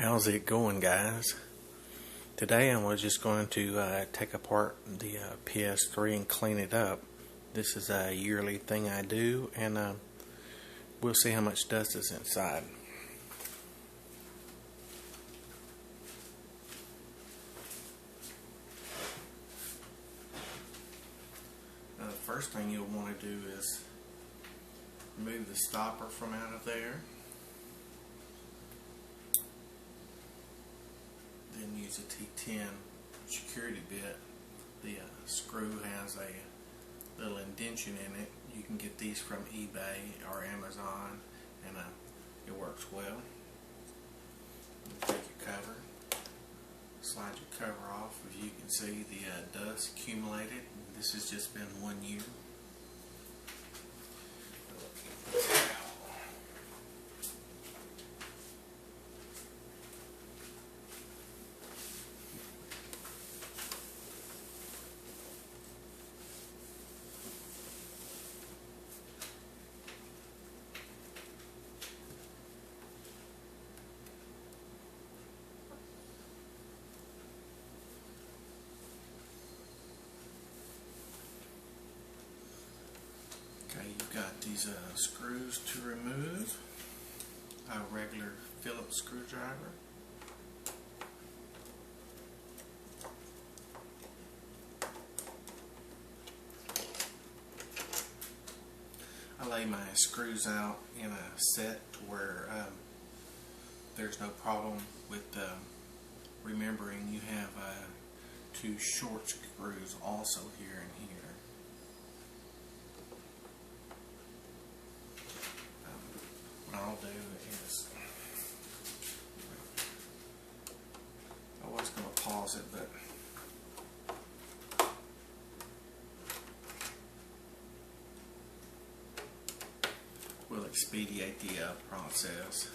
How's it going, guys? Today I was just going to take apart the ps3 and clean it up. This is a yearly thing I do, and we'll see how much dust is inside. Now, the first thing you'll want to do is remove the stopper from out of there. Then use a T10 security bit. The screw has a little indention in it. You can get these from eBay or Amazon, and it works well. Take your cover, slide your cover off. As you can see, the dust accumulated. This has just been 1 year. Okay, you've got these screws to remove. A regular Phillips screwdriver. I lay my screws out in a set to where there's no problem with remembering you have two short screws also here and here. What I'll do is, I was going to pause it, but we'll expedite the process.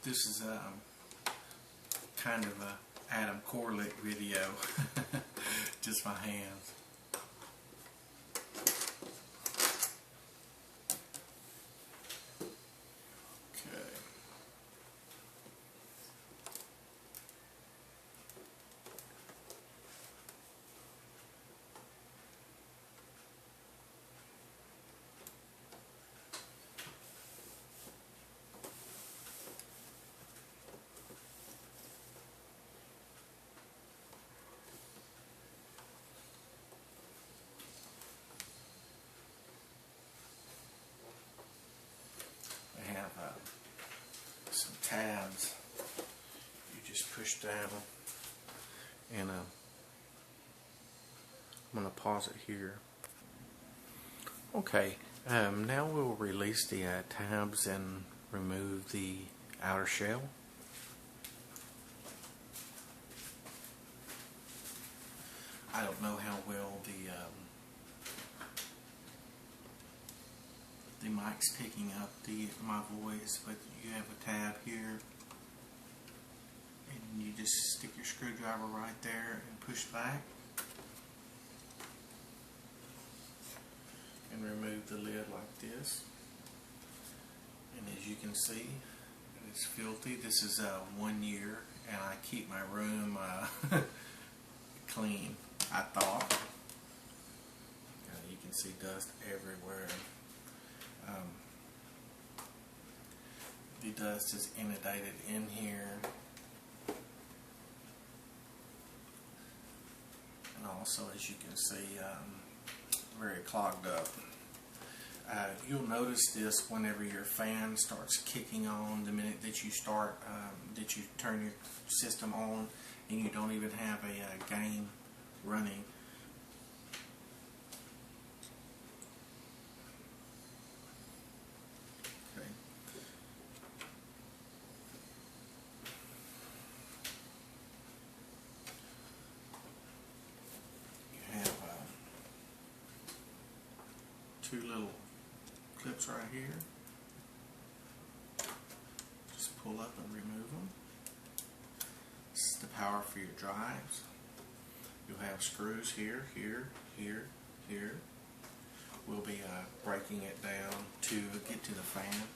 This is kind of a Adam Corlick video, just my hands. Okay. Some tabs you just push down, and I'm going to pause it here. Okay, now we'll release the tabs and remove the outer shell. I don't know how well the mic's picking up my voice, but you have a tab here, and you just stick your screwdriver right there and push back and remove the lid like this. And as you can see, it's filthy. This is 1 year, and I keep my room clean, I thought. You can see dust everywhere. The dust is inundated in here, and also, as you can see, very clogged up. You'll notice this whenever your fan starts kicking on the minute that you start, that you turn your system on and you don't even have a game running. Okay. You have two little clips right here. Just pull up and remove them. This is the power for your drives. You'll have screws here, here, here, here. We'll be breaking it down to get to the fan.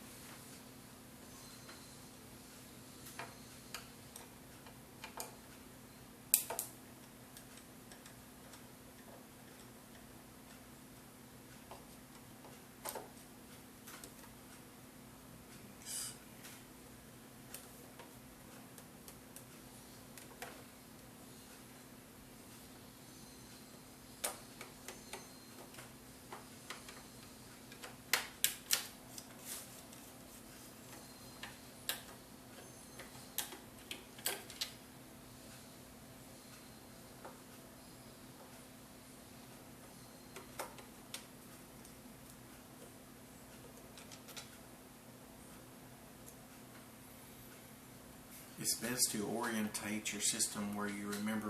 It's best to orientate your system where you remember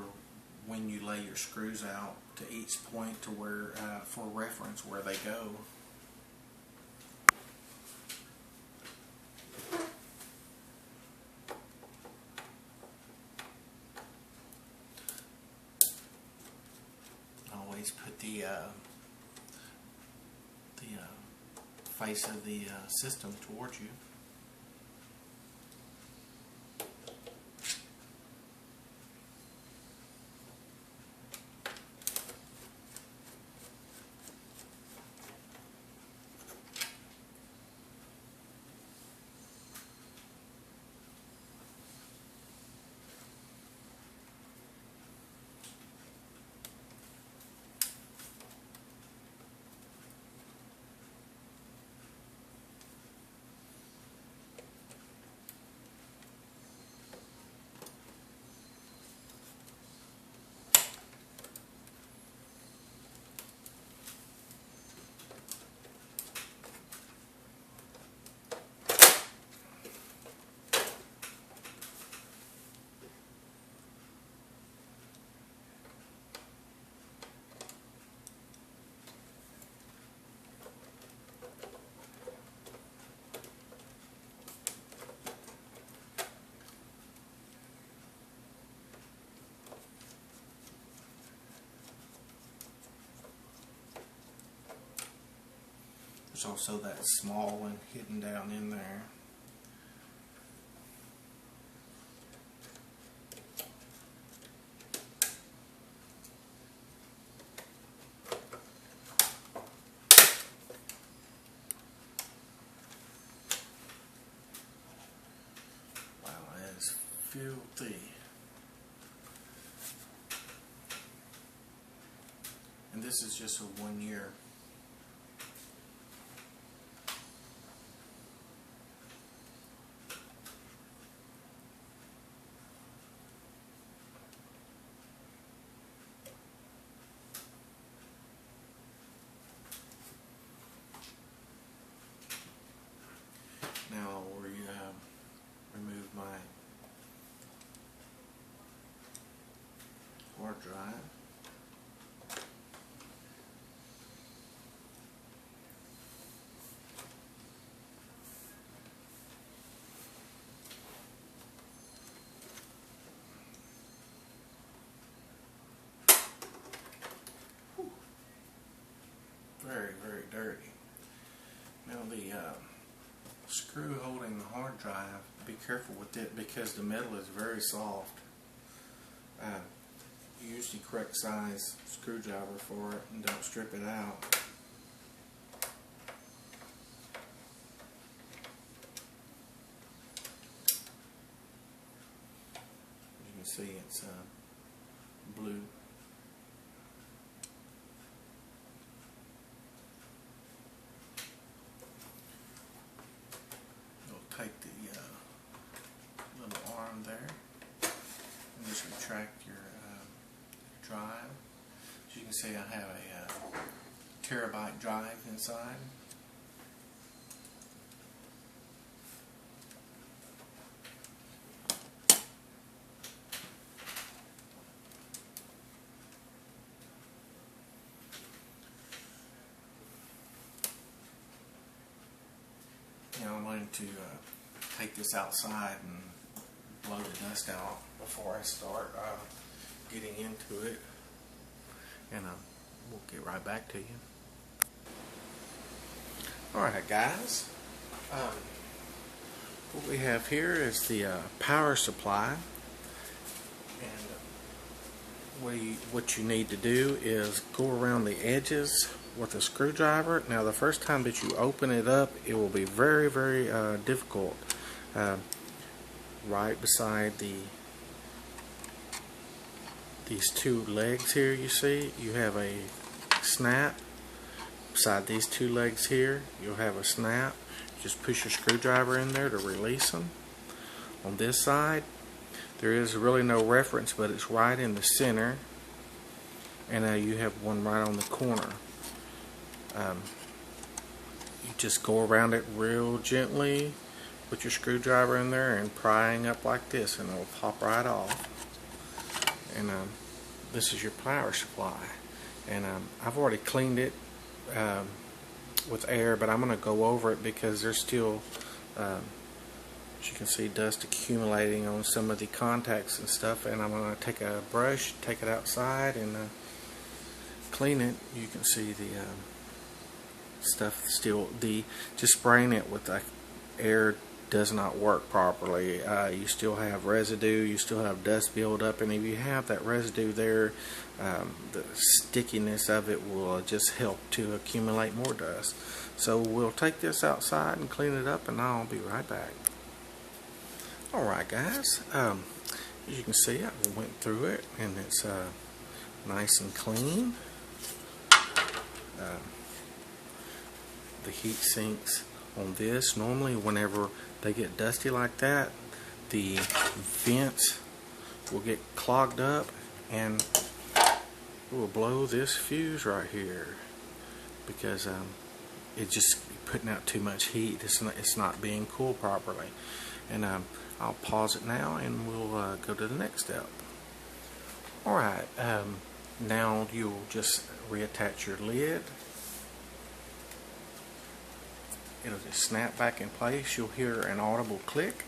when you lay your screws out to each point to where, for reference, where they go. Always put the face of the system towards you. There's also that small one hidden down in there. Wow, that is filthy. And this is just a 1 year. Now I'll remove my hard drive. Very, very dirty. Now the screw holding the hard drive, be careful with it because the metal is very soft. Use the correct size screwdriver for it and don't strip it out. As you can see, it's blue. take the little arm there and just retract your drive. As you can see, I have a terabyte drive inside. Now I'm going to take this outside and blow the dust out before I start getting into it, and we'll get right back to you. Alright guys, what we have here is the power supply, and what you need to do is go around the edges with a screwdriver. Now the first time that you open it up, it will be very, very difficult. Right beside these two legs here, you see, you have a snap. Beside these two legs here, you'll have a snap. Just push your screwdriver in there to release them. On this side, there is really no reference, but it's right in the center, and you have one right on the corner. You just go around it real gently, put your screwdriver in there and prying up like this, and it'll pop right off. And this is your power supply, and I've already cleaned it with air, but I'm going to go over it because there's still, as you can see, dust accumulating on some of the contacts and stuff, and I'm going to take a brush, take it outside and clean it. You can see the stuff still, just spraying it with air does not work properly. You still have residue, you still have dust buildup, and if you have that residue there, the stickiness of it will just help to accumulate more dust. So we'll take this outside and clean it up, and I'll be right back. Alright guys, as you can see, I went through it and it's nice and clean. The heat sinks on this, normally whenever they get dusty like that, the vents will get clogged up and it will blow this fuse right here because it's just putting out too much heat. It's not being cooled properly. And I'll pause it now and we'll go to the next step. Alright, now you'll just reattach your lid. It'll just snap back in place. You'll hear an audible click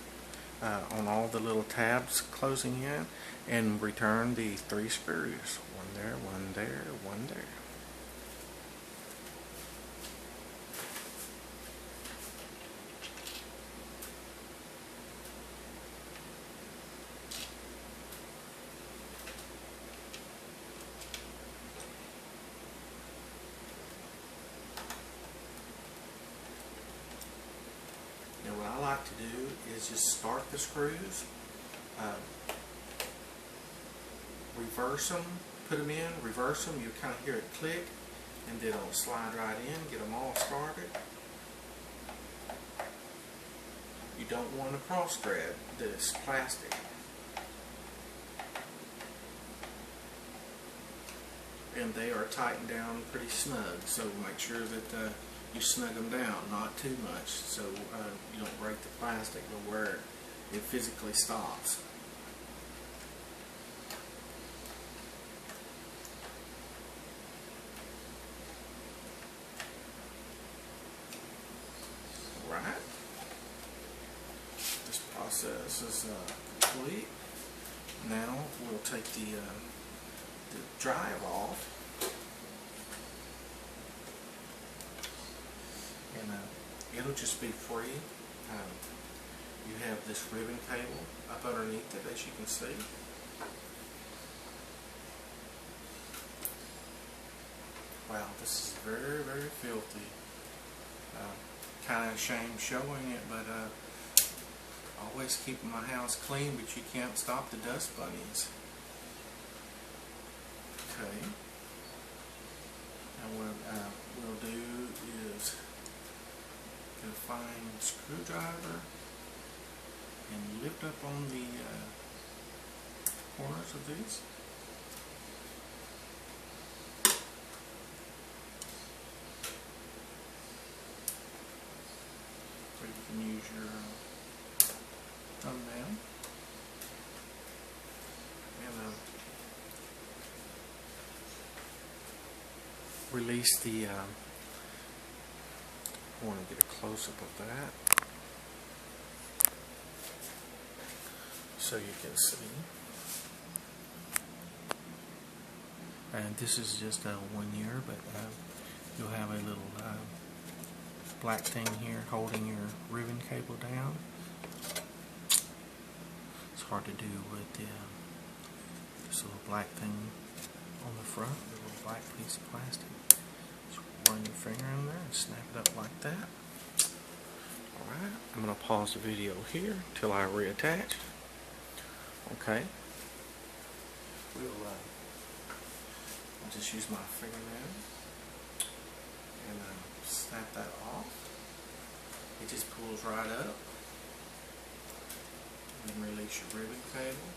on all the little tabs closing in, and return the 3 screws. One there, one there, one there. What I like to do is just start the screws, reverse them, put them in, reverse them, you kind of hear it click, and then it'll slide right in, get them all started. You don't want to cross thread this plastic. And they are tightened down pretty snug, so make sure that you snug them down, not too much, so you don't break the plastic to where it physically stops. Alright, this process is complete. Now we'll take the drive off. And it'll just be free. You have this ribbon cable up underneath it, as you can see. Wow, this is very, very filthy. Kind of shame showing it, but always keeping my house clean, but you can't stop the dust bunnies. Okay. And what we'll do is get a fine screwdriver and lift up on the corners of these. Or you can use your thumbnail and release the I want to get a close-up of that so you can see. And this is just 1 year, but you'll have a little black thing here holding your ribbon cable down. It's hard to do with this little black thing on the front, the little black piece of plastic. Just run your finger in there and snap it up like that. Alright, I'm going to pause the video here till I reattach. Okay. I'll just use my fingernail and snap that off. It just pulls right up. And release your ribbon cable.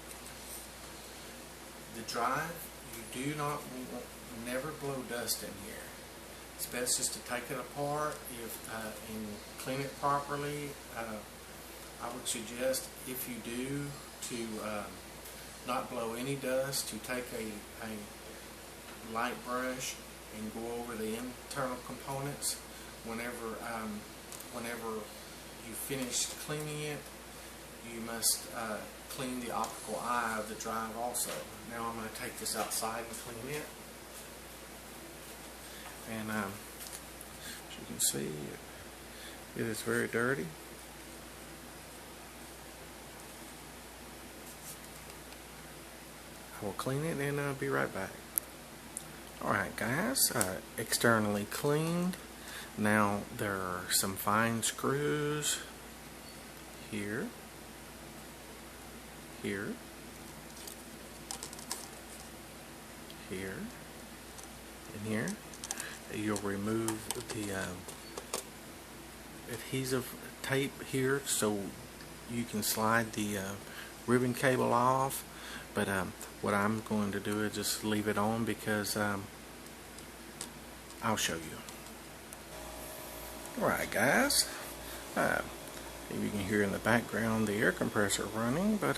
The drive, you do not never blow dust in here. It's best just to take it apart and clean it properly. I would suggest, if you do, to not blow any dust, to take a light brush and go over the internal components. Whenever you finish cleaning it, you must clean the optical eye of the drive also. Now I'm going to take this outside and clean it. And as you can see, it is very dirty. I will clean it and I'll be right back. Alright guys, externally cleaned. Now there are some fine screws here, here, here, and here. You'll remove the adhesive tape here so you can slide the ribbon cable off. But what I'm going to do is just leave it on because I'll show you. Alright guys, you can hear in the background the air compressor running, but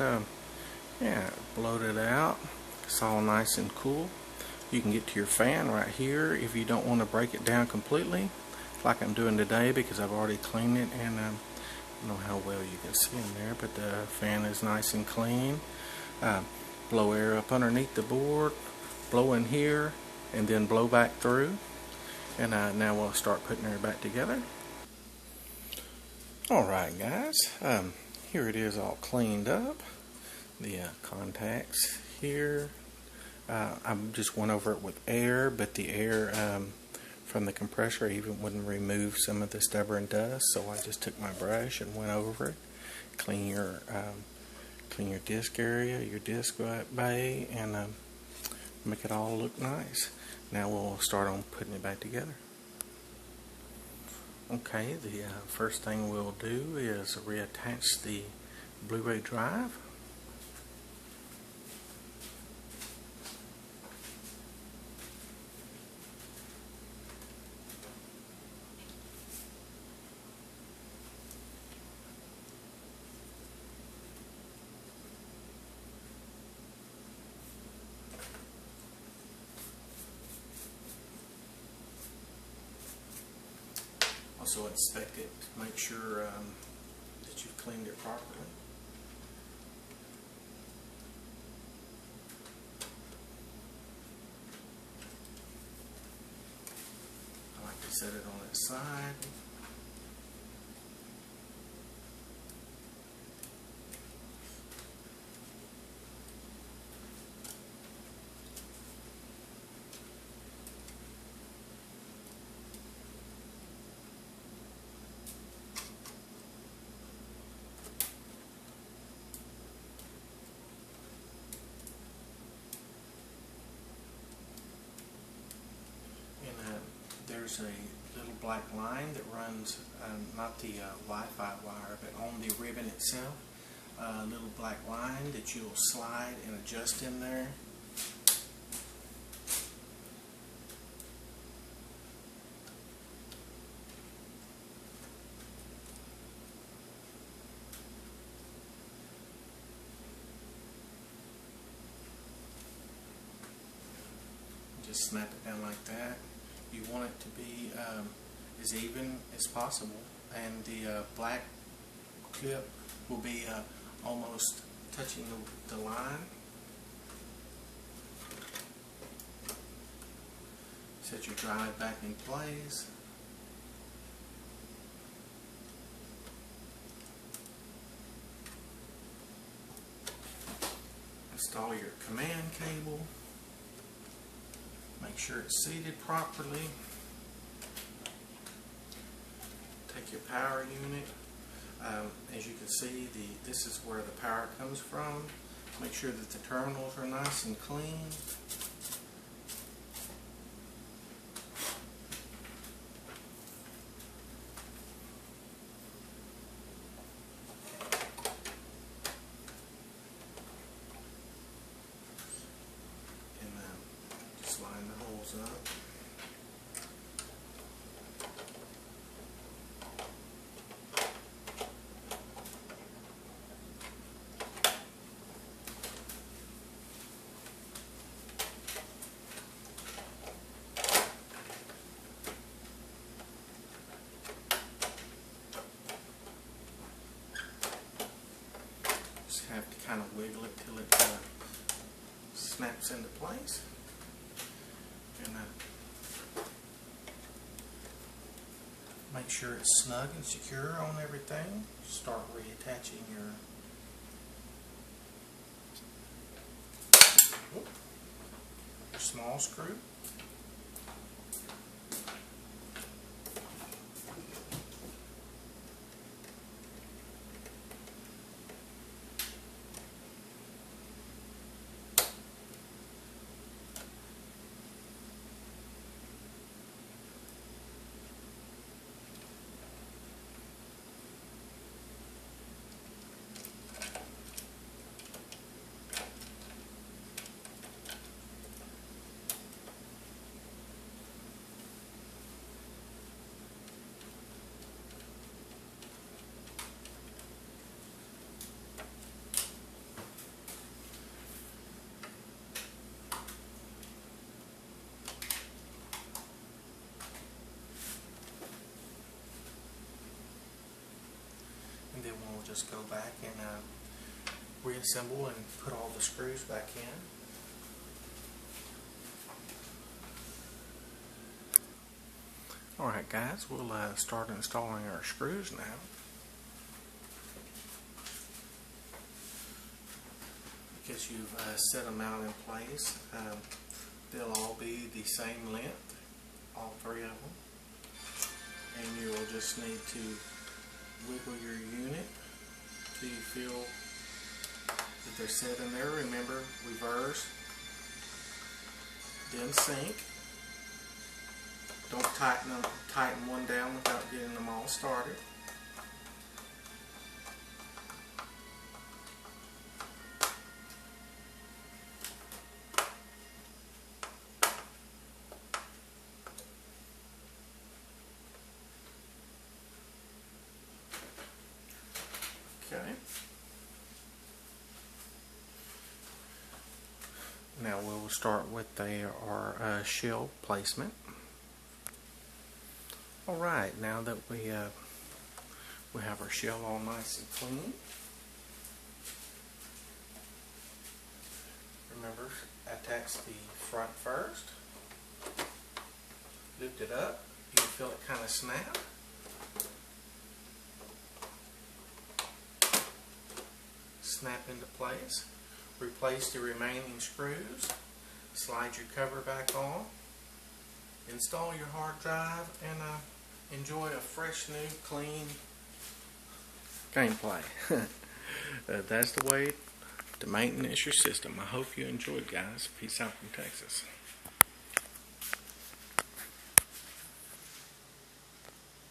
yeah, blowed it out. It's all nice and cool. You can get to your fan right here if you don't want to break it down completely, like I'm doing today, because I've already cleaned it, and I don't know how well you can see in there, but the fan is nice and clean. Blow air up underneath the board, blow in here, and then blow back through. And now we'll start putting her back together. Alright guys, here it is all cleaned up. The contacts here. I just went over it with air, but the air from the compressor even wouldn't remove some of the stubborn dust, so I just took my brush and went over it. Clean your disc area, your disc bay, and make it all look nice. Now we'll start on putting it back together. Okay, the first thing we'll do is reattach the Blu-ray drive. Also inspect it to make sure that you've cleaned it properly. I like to set it on its side. There's a little black line that runs, not the Wi-Fi wire, but on the ribbon itself. little black line that you'll slide and adjust in there. Just snap it down like that. You want it to be as even as possible, and the black clip will be almost touching the line. Set your drive back in place. Install your command cable. Make sure it's seated properly. Take your power unit. As you can see, this is where the power comes from. Make sure that the terminals are nice and clean. Just line the holes up. Just have to kind of wiggle it till it snaps into place. And make sure it's snug and secure on everything. Start reattaching your small screw. And then we'll just go back and reassemble and put all the screws back in. Alright guys, we'll start installing our screws now. Because you've set them out in place, they'll all be the same length, all three of them. And you will just need to wiggle your unit till you feel that they're set in there. Remember, reverse, then sink. Don't tighten one down without getting them all started. Okay. Now we'll start with our shell placement. Alright, now that we have our shell all nice and clean, remember, attach the front first, lift it up, you feel it kind of snap. Snap into place. Replace the remaining screws. Slide your cover back on. Install your hard drive and enjoy a fresh, new, clean gameplay. That's the way to maintenance your system. I hope you enjoyed, guys. Peace out from Texas.